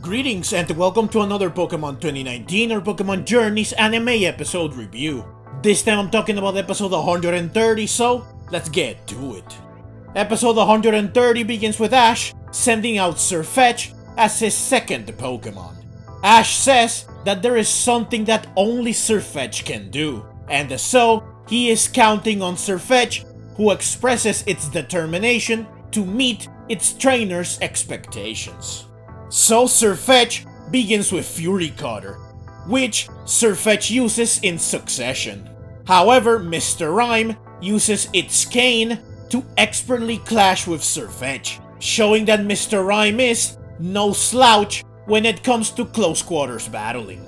Greetings and welcome to another Pokemon 2019 or Pokemon Journeys anime episode review. This time I'm talking about episode 130, so let's get to it. Episode 130 begins with Ash sending out Sirfetch'd as his second Pokemon. Ash says that there is something that only Sirfetch'd can do, and so he is counting on Sirfetch'd, who expresses its determination to meet its trainer's expectations. So Sirfetch'd begins with Fury Cutter, which Sirfetch'd uses in succession. However, Mr. Rime uses its cane to expertly clash with Sirfetch'd, showing that Mr. Rime is no slouch when it comes to close quarters battling.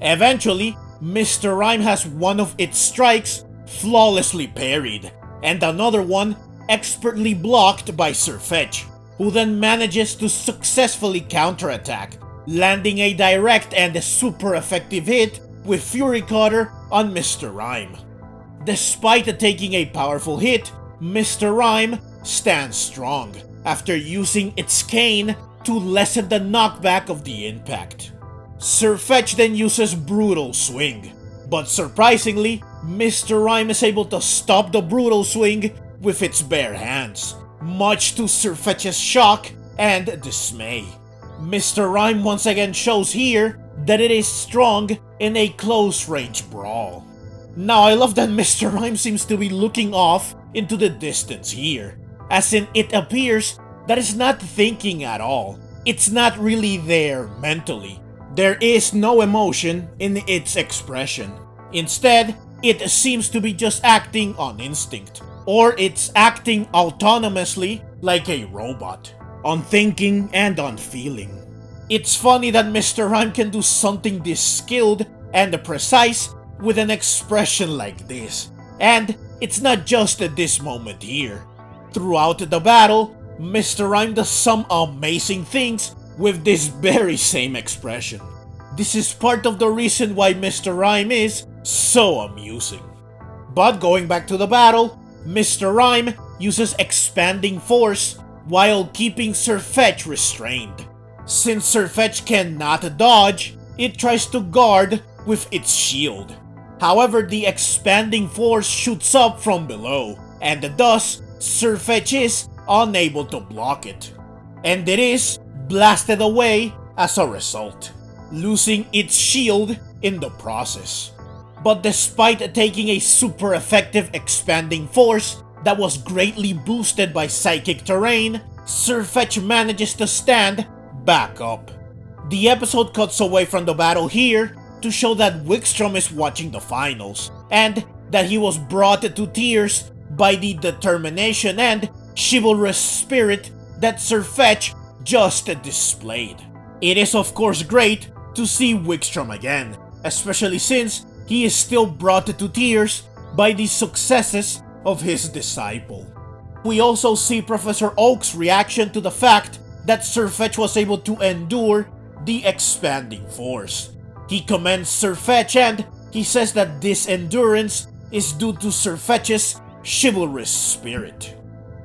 Eventually, Mr. Rime has one of its strikes flawlessly parried, and another one expertly blocked by Sirfetch'd, who then manages to successfully counterattack, landing a direct and super effective hit with Fury Cutter on Mr. Rime. Despite taking a powerful hit, Mr. Rime stands strong after using its cane to lessen the knockback of the impact. Sirfetch'd then uses Brutal Swing, but surprisingly, Mr. Rime is able to stop the Brutal Swing with its bare hands, much to Sirfetch'd's shock and dismay. Mr. Rime once again shows here that it is strong in a close-range brawl. Now I love that Mr. Rime seems to be looking off into the distance here, as in it appears that it's not thinking at all. It's not really there mentally. There is no emotion in its expression. Instead, it seems to be just acting on instinct, or it's acting autonomously like a robot, on thinking and on feeling. It's funny that Mr. Rime can do something this skilled and precise with an expression like this, and it's not just at this moment here. Throughout the battle, Mr. Rime does some amazing things with this very same expression. This is part of the reason why Mr. Rime is so amusing. But going back to the battle, Mr. Rime uses Expanding Force while keeping Sirfetch'd restrained. Since Sirfetch'd cannot dodge, it tries to guard with its shield. However, the Expanding Force shoots up from below, and thus Sirfetch'd is unable to block it. And it is blasted away as a result, losing its shield in the process. But despite taking a super effective Expanding Force that was greatly boosted by Psychic Terrain, Sirfetch'd manages to stand back up. The episode cuts away from the battle here to show that Wikstrom is watching the finals, and that he was brought to tears by the determination and chivalrous spirit that Sirfetch'd just displayed. It is of course great to see Wikstrom again, especially since he is still brought to tears by the successes of his disciple. We also see Professor Oak's reaction to the fact that Sirfetch'd was able to endure the Expanding Force. He commends Sirfetch'd and he says that this endurance is due to Sirfetch'd's chivalrous spirit.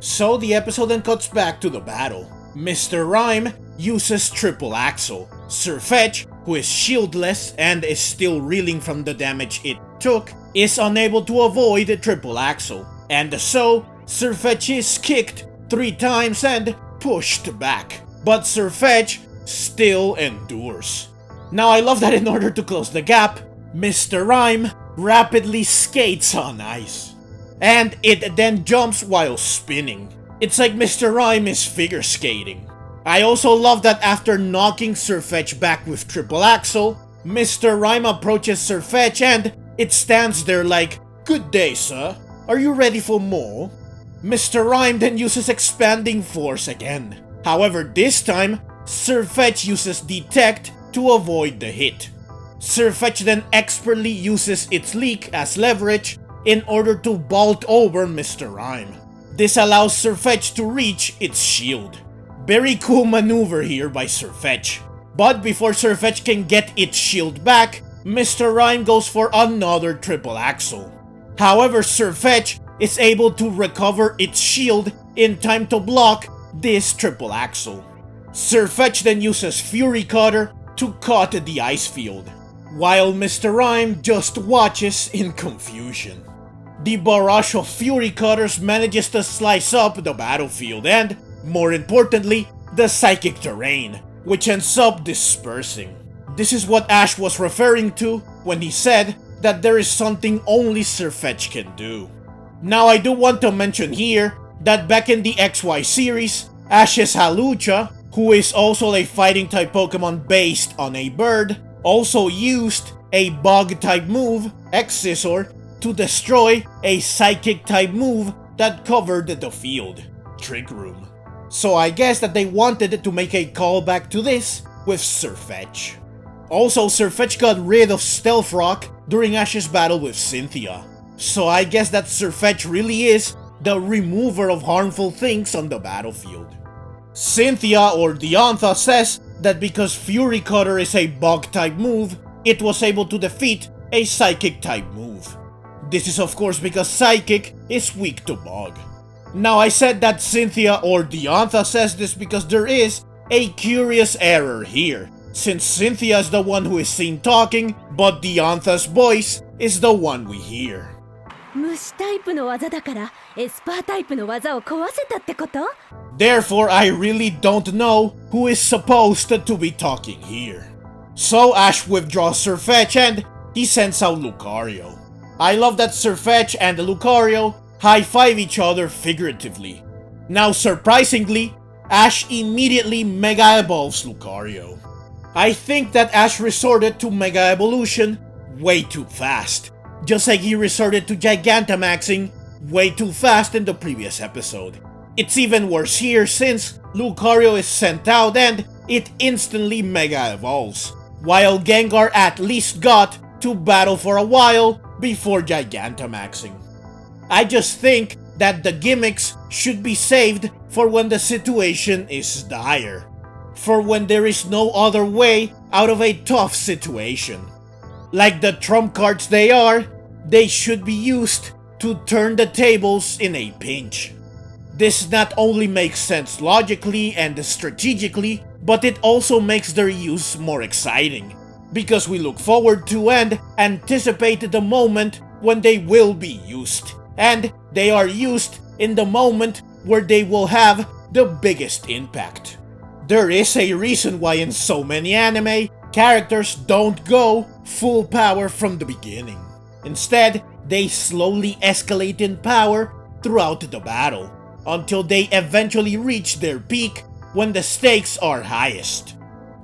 So the episode then cuts back to the battle. Mr. Rime uses Triple Axle. Sirfetch'd, who is shieldless and is still reeling from the damage it took, is unable to avoid Triple Axle, and so Sirfetch'd is kicked 3 times and pushed back, but Sirfetch'd still endures. Now I love that in order to close the gap, Mr. Rime rapidly skates on ice, and it then jumps while spinning. It's like Mr. Rime is figure skating. I also love that after knocking Sirfetch'd back with Triple Axle, Mr. Rime approaches Sirfetch'd and it stands there like, "Good day, sir. Are you ready for more?" Mr. Rime then uses Expanding Force again. However, this time, Sirfetch'd uses Detect to avoid the hit. Sirfetch'd then expertly uses its leak as leverage in order to vault over Mr. Rime. This allows Sirfetch'd to reach its shield. Very cool maneuver here by Sirfetch'd. But before Sirfetch'd can get its shield back, Mr. Rime goes for another Triple Axle. However, Sirfetch'd is able to recover its shield in time to block this Triple Axle. Sirfetch'd then uses Fury Cutter to cut the ice field, while Mr. Rime just watches in confusion. The barrage of Fury Cutters manages to slice up the battlefield and, more importantly, the psychic terrain, which ends up dispersing. This is what Ash was referring to when he said that there is something only Sirfetch'd can do. Now I do want to mention here that back in the XY series, Ash's Halucha, who is also a fighting type Pokemon based on a bird, also used a bug type move, X-Scissor, to destroy a psychic type move that covered the field, Trick Room. So I guess that they wanted to make a callback to this with Sirfetch'd. Also, Sirfetch'd got rid of Stealth Rock during Ash's battle with Cynthia. So I guess that Sirfetch'd really is the remover of harmful things on the battlefield. Cynthia or Diantha says that because Fury Cutter is a bug type move, it was able to defeat a psychic type move. This is of course because Psychic is weak to bug. Now I said that Cynthia or Diantha says this because there is a curious error here, since Cynthia is the one who is seen talking, but Diantha's voice is the one we hear. 虫タイプの技だからエスパータイプの技を壊せたってこと? Therefore, I really don't know who is supposed to be talking here. So Ash withdraws Sirfetch'd and he sends out Lucario. I love that Sirfetch'd and Lucario high-five each other figuratively. Now surprisingly, Ash immediately Mega Evolves Lucario. I think that Ash resorted to Mega Evolution way too fast, just like he resorted to Gigantamaxing way too fast in the previous episode. It's even worse here since Lucario is sent out and it instantly Mega Evolves, while Gengar at least got to battle for a while before Gigantamaxing. I just think that the gimmicks should be saved for when the situation is dire, for when there is no other way out of a tough situation. Like the trump cards they are, they should be used to turn the tables in a pinch. This not only makes sense logically and strategically, but it also makes their use more exciting, because we look forward to and anticipate the moment when they will be used, and they are used in the moment where they will have the biggest impact. There is a reason why in so many anime, characters don't go full power from the beginning. Instead, they slowly escalate in power throughout the battle, until they eventually reach their peak when the stakes are highest.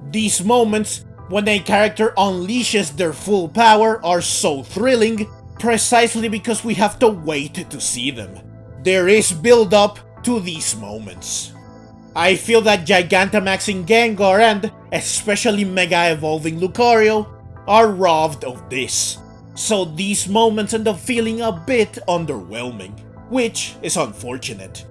These moments, when a character unleashes their full power, are so thrilling precisely because we have to wait to see them. There is build-up to these moments. I feel that Gigantamaxing Gengar and especially Mega Evolving Lucario are robbed of this, so these moments end up feeling a bit underwhelming, which is unfortunate.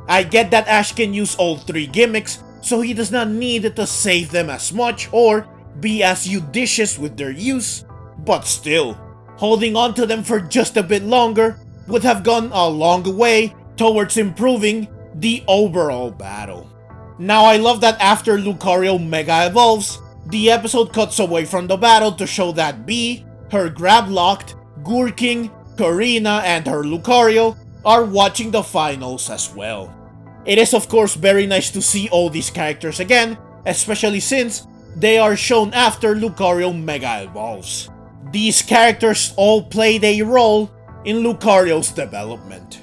I get that Ash can use all three gimmicks, so he does not need to save them as much or be as judicious with their use, but still, holding on to them for just a bit longer would have gone a long way towards improving the overall battle. Now I love that after Lucario Mega Evolves, the episode cuts away from the battle to show that Bee, her Grablocked, Gurking, Karina, and her Lucario are watching the finals as well. It is of course very nice to see all these characters again, especially since they are shown after Lucario Mega Evolves. These characters all played a role in Lucario's development.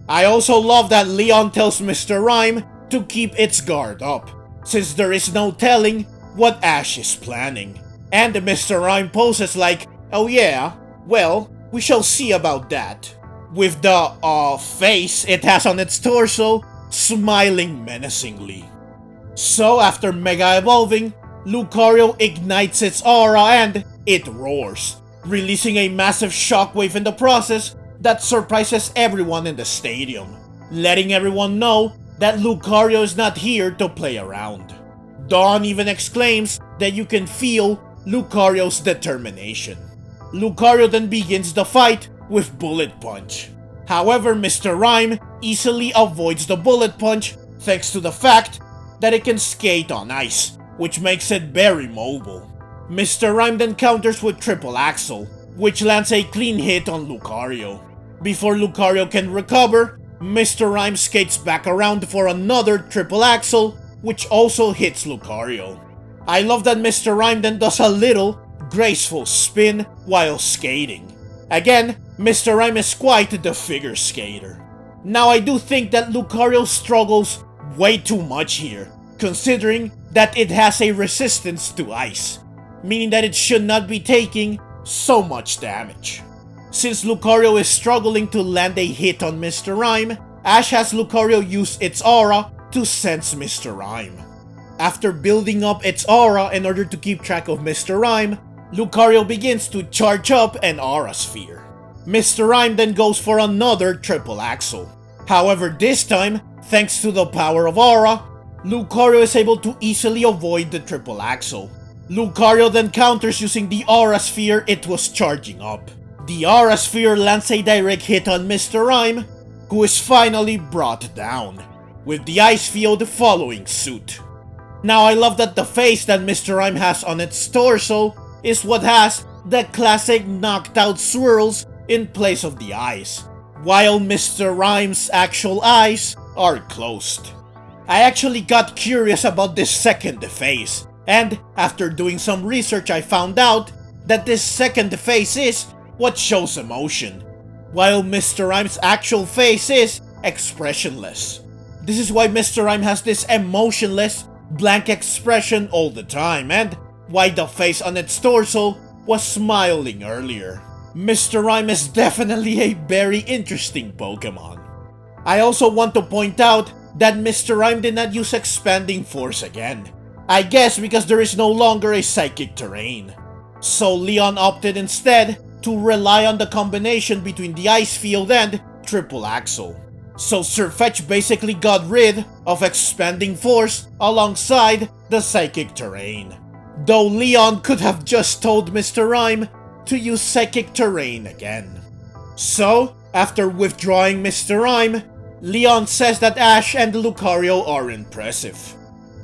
I also love that Leon tells Mr. Rime to keep its guard up, since there is no telling what Ash is planning. And Mr. Rime poses like, oh yeah, well, we shall see about that, with the face it has on its torso smiling menacingly. So after Mega Evolving, Lucario ignites its aura and it roars, releasing a massive shockwave in the process that surprises everyone in the stadium, letting everyone know that Lucario is not here to play around. Dawn even exclaims that you can feel Lucario's determination. Lucario then begins the fight with Bullet Punch. However, Mr. Rime easily avoids the Bullet Punch thanks to the fact that it can skate on ice, which makes it very mobile. Mr. Rime then counters with Triple Axle, which lands a clean hit on Lucario. Before Lucario can recover, Mr. Rime skates back around for another Triple Axle, which also hits Lucario. I love that Mr. Rime then does a little graceful spin while skating. Again, Mr. Rime is quite the figure skater. Now I do think that Lucario struggles way too much here, considering that it has a resistance to ice, meaning that it should not be taking so much damage. Since Lucario is struggling to land a hit on Mr. Rime, Ash has Lucario use its aura to sense Mr. Rime. After building up its aura in order to keep track of Mr. Rime, Lucario begins to charge up an aura sphere. Mr. Rime then goes for another Triple Axle. However, this time, thanks to the power of aura, Lucario is able to easily avoid the Triple Axle. Lucario then counters using the aura sphere it was charging up. The aura sphere lands a direct hit on Mr. Rime, who is finally brought down, with the ice field following suit. Now I love that the face that Mr. Rime has on its torso is what has the classic knocked out swirls in place of the eyes, while Mr. Rime's actual eyes are closed. I actually got curious about this second face, and after doing some research I found out that this second face is what shows emotion, while Mr. Rime's actual face is expressionless. This is why Mr. Rime has this emotionless, blank expression all the time, and why the face on its torso was smiling earlier. Mr. Rime is definitely a very interesting Pokemon. I also want to point out that Mr. Rime did not use Expanding Force again. I guess because there is no longer a Psychic Terrain. So Leon opted instead to rely on the combination between the Ice Field and Triple Axle. So Sirfetch'd basically got rid of Expanding Force alongside the Psychic Terrain. Though Leon could have just told Mr. Rime to use Psychic Terrain again. So, after withdrawing Mr. Rime, Leon says that Ash and Lucario are impressive.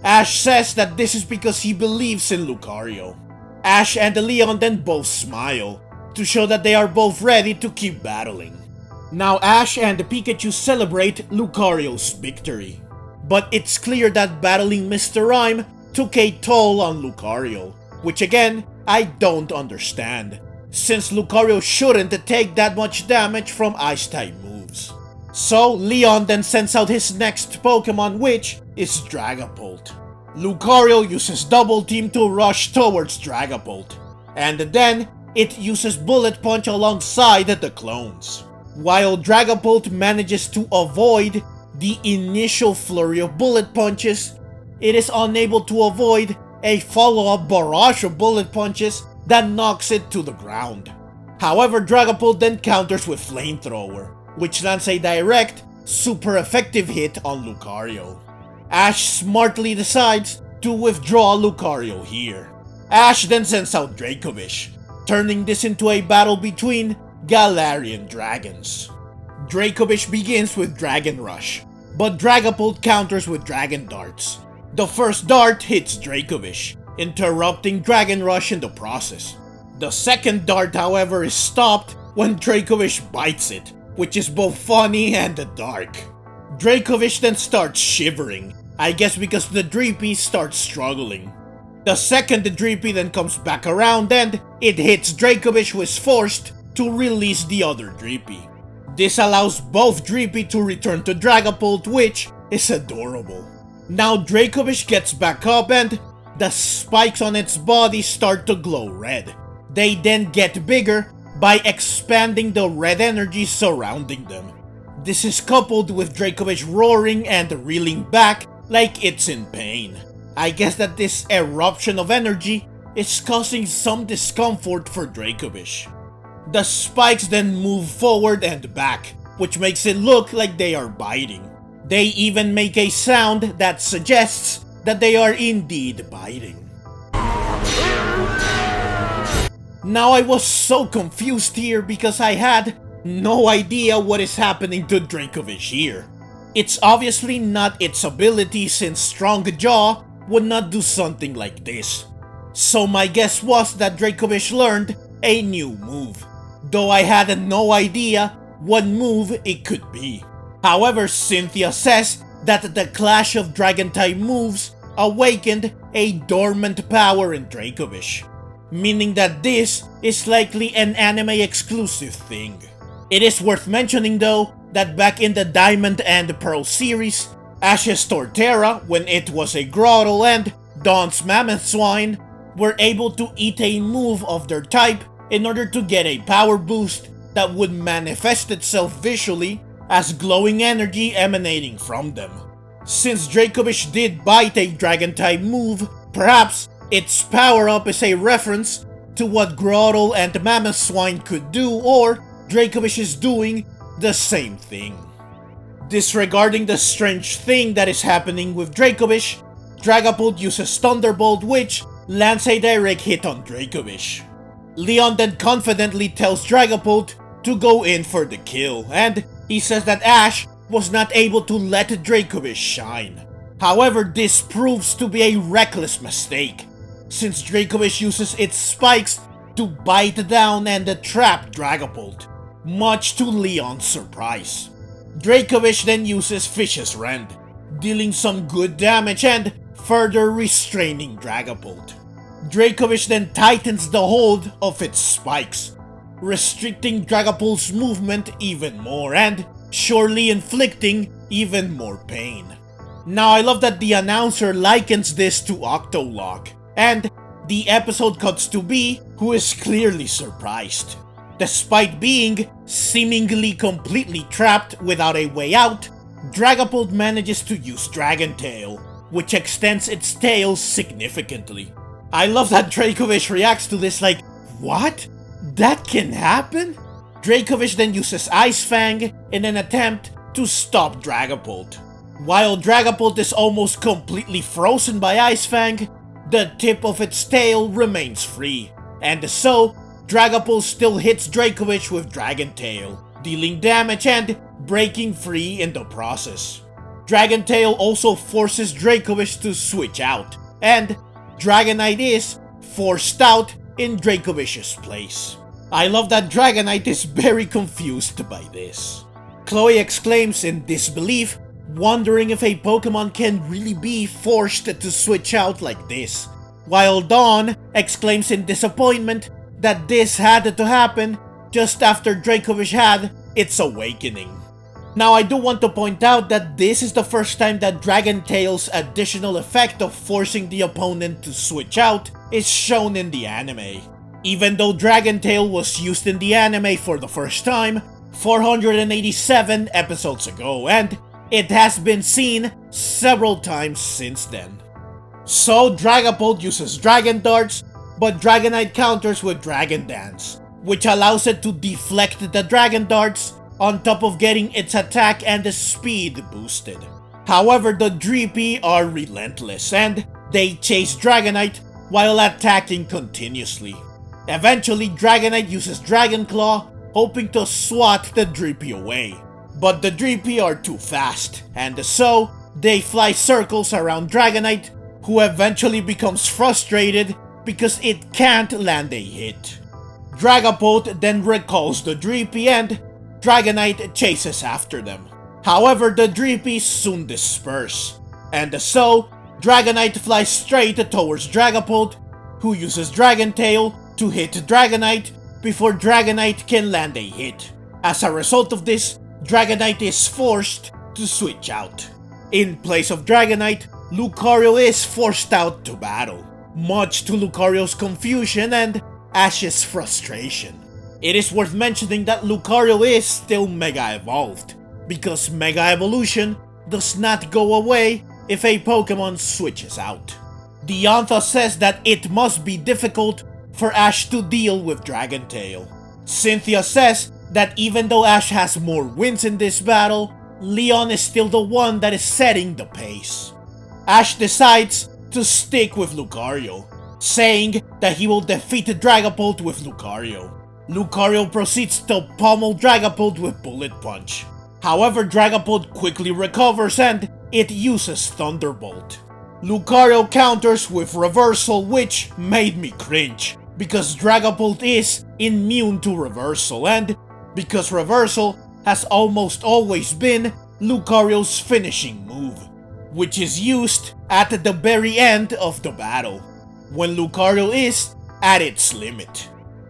Ash says that this is because he believes in Lucario. Ash and Leon then both smile, to show that they are both ready to keep battling. Now Ash and Pikachu celebrate Lucario's victory. But it's clear that battling Mr. Rime took a toll on Lucario, which again, I don't understand, since Lucario shouldn't take that much damage from Ice-type moves. So Leon then sends out his next Pokemon, which is Dragapult. Lucario uses Double Team to rush towards Dragapult, and then it uses Bullet Punch alongside the clones. While Dragapult manages to avoid the initial flurry of bullet punches, it is unable to avoid a follow-up barrage of bullet punches that knocks it to the ground. However, Dragapult then counters with Flamethrower, which lands a direct, super effective hit on Lucario. Ash smartly decides to withdraw Lucario here. Ash then sends out Dracovish, turning this into a battle between Galarian dragons. Dracovish begins with Dragon Rush, but Dragapult counters with Dragon Darts. The first dart hits Dracovish, interrupting Dragon Rush in the process. The second dart, however, is stopped when Dracovish bites it, which is both funny and dark. Dracovish then starts shivering, I guess because the Dreepy starts struggling. The second Dreepy then comes back around and it hits Dracovish, who is forced to release the other Dreepy. This allows both Dreepy to return to Dragapult, which is adorable. Now Dracovish gets back up and the spikes on its body start to glow red. They then get bigger by expanding the red energy surrounding them. This is coupled with Dracovish roaring and reeling back like it's in pain. I guess that this eruption of energy is causing some discomfort for Dracovish. The spikes then move forward and back, which makes it look like they are biting. They even make a sound that suggests that they are indeed biting. Now I was so confused here because I had no idea what is happening to Dracovish here. It's obviously not its ability since Strong Jaw would not do something like this. So my guess was that Dracovish learned a new move, though I had no idea what move it could be. However, Cynthia says that the clash of Dragon-type moves awakened a dormant power in Dracovish, meaning that this is likely an anime-exclusive thing. It is worth mentioning though that back in the Diamond and Pearl series, Ash's Torterra, when it was a Grottle, and Dawn's Mammoth Swine were able to eat a move of their type in order to get a power boost that would manifest itself visually as glowing energy emanating from them. Since Dracovish did bite a Dragon-type move, perhaps its power-up is a reference to what Grottle and Mammoth Swine could do, or Dracovish is doing the same thing. Disregarding the strange thing that is happening with Dracovish, Dragapult uses Thunderbolt, which lands a direct hit on Dracovish. Leon then confidently tells Dragapult to go in for the kill, and he says that Ash was not able to let Dracovish shine. However, this proves to be a reckless mistake, since Dracovish uses its spikes to bite down and trap Dragapult, much to Leon's surprise. Dracovish then uses Fish's Rend, dealing some good damage and further restraining Dragapult. Dracovish then tightens the hold of its spikes, restricting Dragapult's movement even more and surely inflicting even more pain. Now I love that the announcer likens this to Octolock, and the episode cuts to Bee, who is clearly surprised. Despite being seemingly completely trapped without a way out, Dragapult manages to use Dragon Tail, which extends its tail significantly. I love that Dracovish reacts to this like, what? That can happen? Dracovish then uses Ice Fang in an attempt to stop Dragapult. While Dragapult is almost completely frozen by Ice Fang, the tip of its tail remains free, and so Dragapult still hits Dracovish with Dragon Tail, dealing damage and breaking free in the process. Dragon Tail also forces Dracovish to switch out, and Dragonite is forced out in Dragovish's place. I love that Dragonite is very confused by this. Chloe exclaims in disbelief, wondering if a Pokemon can really be forced to switch out like this, while Dawn exclaims in disappointment that this had to happen just after Dracovish had its awakening. Now I do want to point out that this is the first time that Dragon Tail's additional effect of forcing the opponent to switch out is shown in the anime. Even though Dragon Tail was used in the anime for the first time 487 episodes ago, and it has been seen several times since then. So Dragapult uses Dragon Darts, but Dragonite counters with Dragon Dance, which allows it to deflect the Dragon Darts on top of getting its attack and the speed boosted. However, the Dreepy are relentless and they chase Dragonite while attacking continuously. Eventually, Dragonite uses Dragon Claw, hoping to swat the Dreepy away. But the Dreepy are too fast, and so they fly circles around Dragonite, who eventually becomes frustrated because it can't land a hit. Dragapult then recalls the Dreepy and Dragonite chases after them. However, the Dreepy soon disperse, and so Dragonite flies straight towards Dragapult, who uses Dragon Tail to hit Dragonite before Dragonite can land a hit. As a result of this, Dragonite is forced to switch out. In place of Dragonite, Lucario is forced out to battle, much to Lucario's confusion and Ash's frustration. It is worth mentioning that Lucario is still Mega Evolved, because Mega Evolution does not go away if a Pokemon switches out. Diantha says that it must be difficult for Ash to deal with Dragon Tail. Cynthia says that even though Ash has more wins in this battle, Leon is still the one that is setting the pace. Ash decides to stick with Lucario, saying that he will defeat Dragapult with Lucario. Lucario proceeds to pummel Dragapult with Bullet Punch. However, Dragapult quickly recovers and it uses Thunderbolt. Lucario counters with Reversal, which made me cringe, because Dragapult is immune to Reversal, and because Reversal has almost always been Lucario's finishing move, which is used at the very end of the battle, when Lucario is at its limit.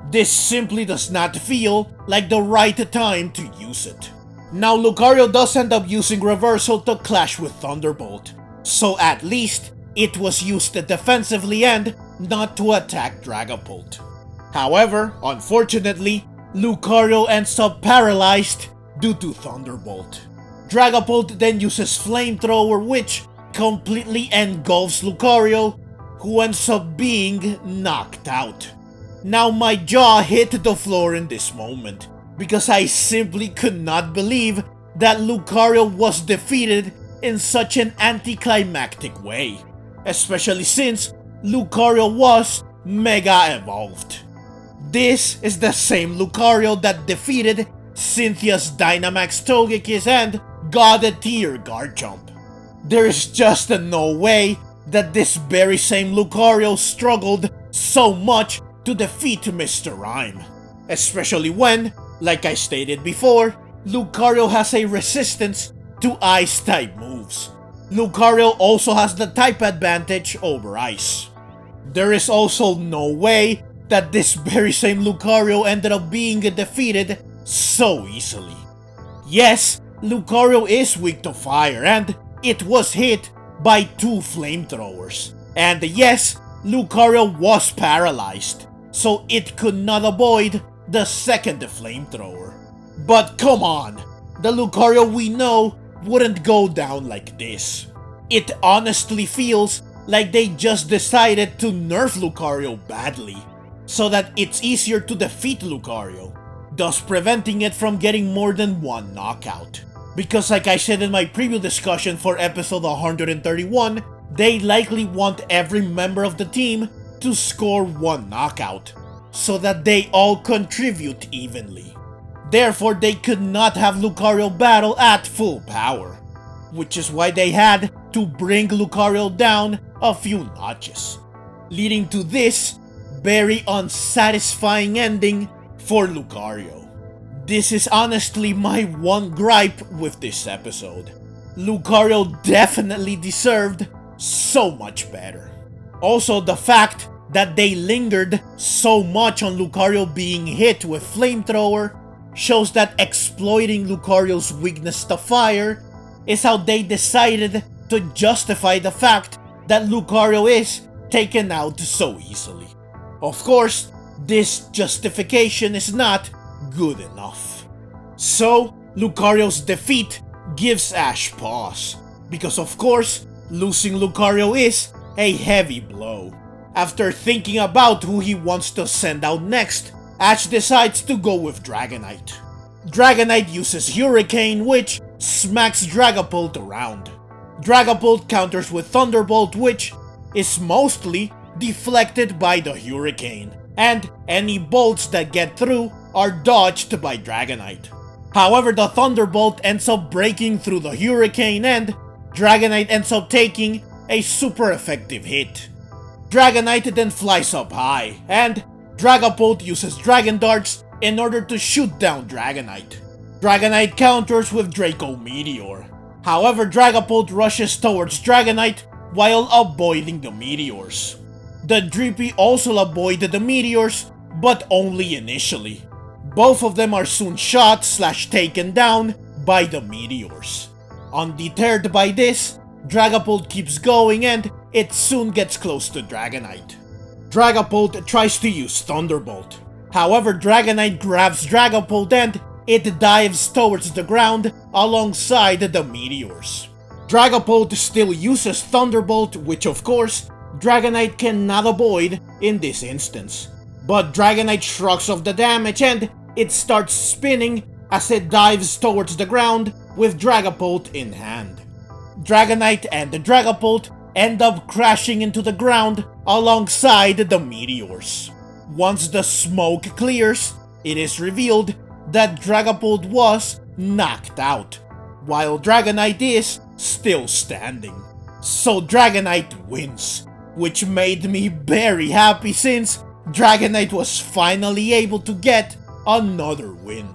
This simply does not feel like the right time to use it. Now Lucario does end up using Reversal to clash with Thunderbolt, so at least it was used defensively and not to attack Dragapult. However, unfortunately, Lucario ends up paralyzed due to Thunderbolt. Dragapult then uses Flamethrower, which completely engulfs Lucario, who ends up being knocked out. Now my jaw hit the floor in this moment, because I simply could not believe that Lucario was defeated in such an anticlimactic way, especially since Lucario was Mega Evolved. This is the same Lucario that defeated Cynthia's Dynamax Togekiss and God tier Garchomp. There is just no way that this very same Lucario struggled so much to defeat Mr. Rime, especially when, like I stated before, Lucario has a resistance to Ice-type moves. Lucario also has the type advantage over Ice. There is also no way that this very same Lucario ended up being defeated so easily. Yes, Lucario is weak to fire and it was hit by 2 flamethrowers. And yes, Lucario was paralyzed, so it could not avoid the second flamethrower. But come on, the Lucario we know wouldn't go down like this. It honestly feels like they just decided to nerf Lucario badly, so that it's easier to defeat Lucario, thus preventing it from getting more than one knockout. Because like I said in my preview discussion for episode 131, they likely want every member of the team to score 1 knockout, so that they all contribute evenly. Therefore, they could not have Lucario battle at full power, which is why they had to bring Lucario down a few notches, leading to this very unsatisfying ending for Lucario. This is honestly my one gripe with this episode. Lucario definitely deserved so much better. Also, the fact that they lingered so much on Lucario being hit with Flamethrower shows that exploiting Lucario's weakness to fire is how they decided to justify the fact that Lucario is taken out so easily. Of course, this justification is not good enough. So, Lucario's defeat gives Ash pause, because of course, losing Lucario is a heavy blow. After thinking about who he wants to send out next, Ash decides to go with Dragonite. Dragonite uses Hurricane, which smacks Dragapult around. Dragapult counters with Thunderbolt, which is mostly deflected by the Hurricane, and any bolts that get through are dodged by Dragonite. However, the Thunderbolt ends up breaking through the Hurricane and Dragonite ends up taking a super effective hit. Dragonite then flies up high, and Dragapult uses Dragon Darts in order to shoot down Dragonite. Dragonite counters with Draco Meteor. However, Dragapult rushes towards Dragonite while avoiding the meteors. The Drippy also avoided the meteors, but only initially. Both of them are soon shot / taken down by the meteors. Undeterred by this, Dragapult keeps going and it soon gets close to Dragonite. Dragapult tries to use Thunderbolt. However, Dragonite grabs Dragapult and it dives towards the ground alongside the meteors. Dragapult still uses Thunderbolt, which of course, Dragonite cannot avoid in this instance. But Dragonite shrugs off the damage and it starts spinning as it dives towards the ground with Dragapult in hand. Dragonite and the Dragapult end up crashing into the ground alongside the meteors. Once the smoke clears, it is revealed that Dragapult was knocked out, while Dragonite is still standing. So Dragonite wins, which made me very happy since Dragonite was finally able to get another win.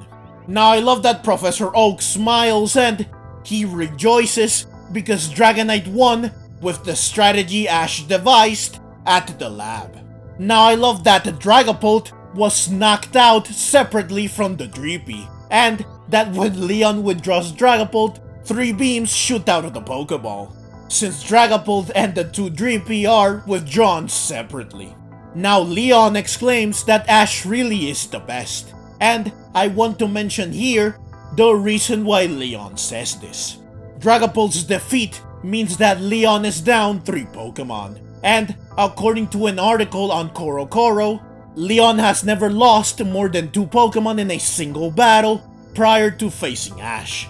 Now I love that Professor Oak smiles and he rejoices because Dragonite won with the strategy Ash devised at the lab. Now I love that Dragapult was knocked out separately from the Dreepy, and that when Leon withdraws Dragapult, 3 beams shoot out of the Pokeball, since Dragapult and the 2 Dreepy are withdrawn separately. Now Leon exclaims that Ash really is the best, and I want to mention here the reason why Leon says this. Dragapult's defeat means that Leon is down 3 Pokemon, and according to an article on CoroCoro, Leon has never lost more than 2 Pokemon in a single battle prior to facing Ash.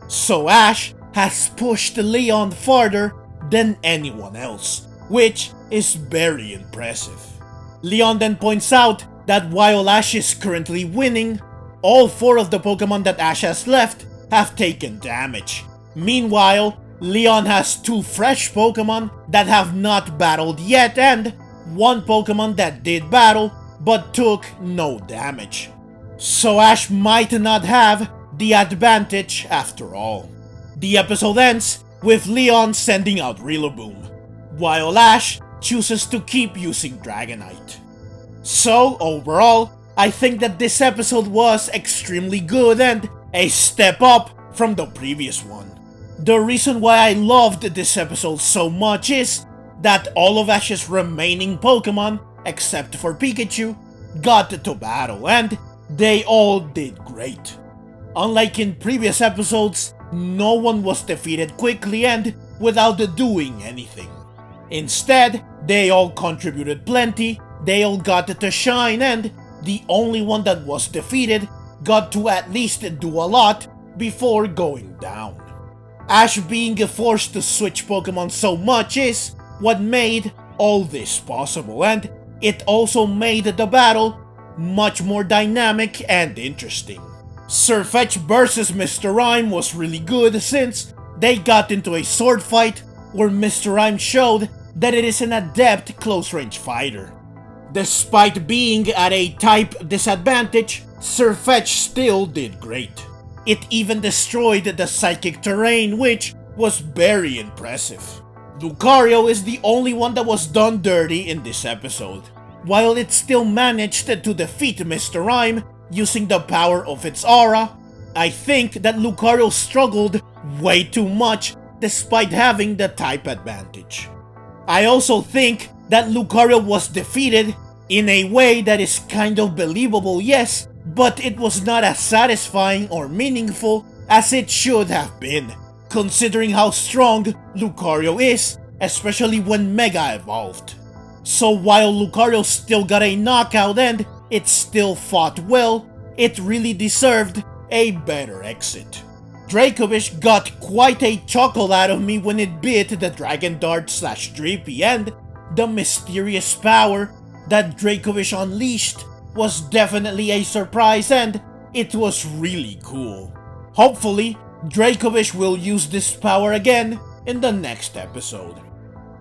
So Ash has pushed Leon farther than anyone else, which is very impressive. Leon then points out that while Ash is currently winning, all 4 of the Pokemon that Ash has left have taken damage. Meanwhile, Leon has 2 fresh Pokemon that have not battled yet and 1 Pokemon that did battle but took no damage. So Ash might not have the advantage after all. The episode ends with Leon sending out Rillaboom, while Ash chooses to keep using Dragonite. So overall, I think that this episode was extremely good and a step up from the previous one. The reason why I loved this episode so much is that all of Ash's remaining Pokemon, except for Pikachu, got to battle and they all did great. Unlike in previous episodes, no one was defeated quickly and without doing anything. Instead, they all contributed plenty, they all got to shine, and the only one that was defeated got to at least do a lot before going down. Ash being forced to switch Pokemon so much is what made all this possible, and it also made the battle much more dynamic and interesting. Sirfetch'd versus Mr. Rime was really good since they got into a sword fight where Mr. Rime showed that it is an adept close-range fighter. Despite being at a type disadvantage, Sirfetch'd still did great. It even destroyed the psychic terrain, which was very impressive. Lucario is the only one that was done dirty in this episode. While it still managed to defeat Mr. Rime using the power of its aura, I think that Lucario struggled way too much despite having the type advantage. I also think that Lucario was defeated in a way that is kind of believable, yes, but it was not as satisfying or meaningful as it should have been, considering how strong Lucario is, especially when Mega evolved. So while Lucario still got a knockout and it still fought well, it really deserved a better exit. Dracovish got quite a chuckle out of me when it bit the Dragon Dart / Dreepy, and the mysterious power that Dracovish unleashed was definitely a surprise and it was really cool. Hopefully, Dracovish will use this power again in the next episode.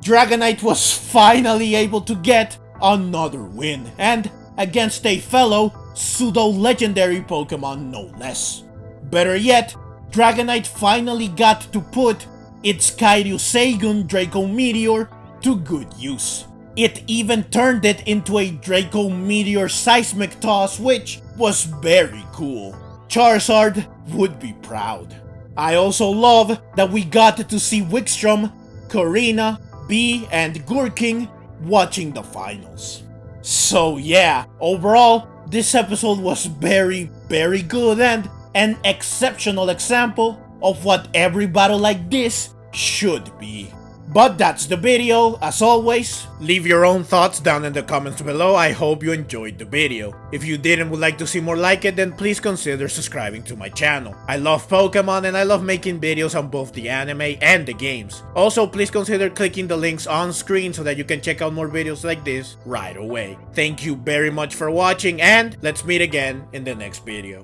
Dragonite was finally able to get another win, and against a fellow pseudo-legendary Pokemon no less. Better yet, Dragonite finally got to put its Kairyu-Seigun Draco Meteor to good use. It even turned it into a Draco Meteor Seismic Toss, which was very cool. Charizard would be proud. I also love that we got to see Wickstrom, Karina, Bee, and Gurking watching the finals. So yeah, overall, this episode was very good and an exceptional example of what every battle like this should be. But that's the video. As always, leave your own thoughts down in the comments below. I hope you enjoyed the video. If you did and would like to see more like it, then please consider subscribing to my channel. I love Pokemon and I love making videos on both the anime and the games. Also, please consider clicking the links on screen so that you can check out more videos like this right away. Thank you very much for watching, and let's meet again in the next video.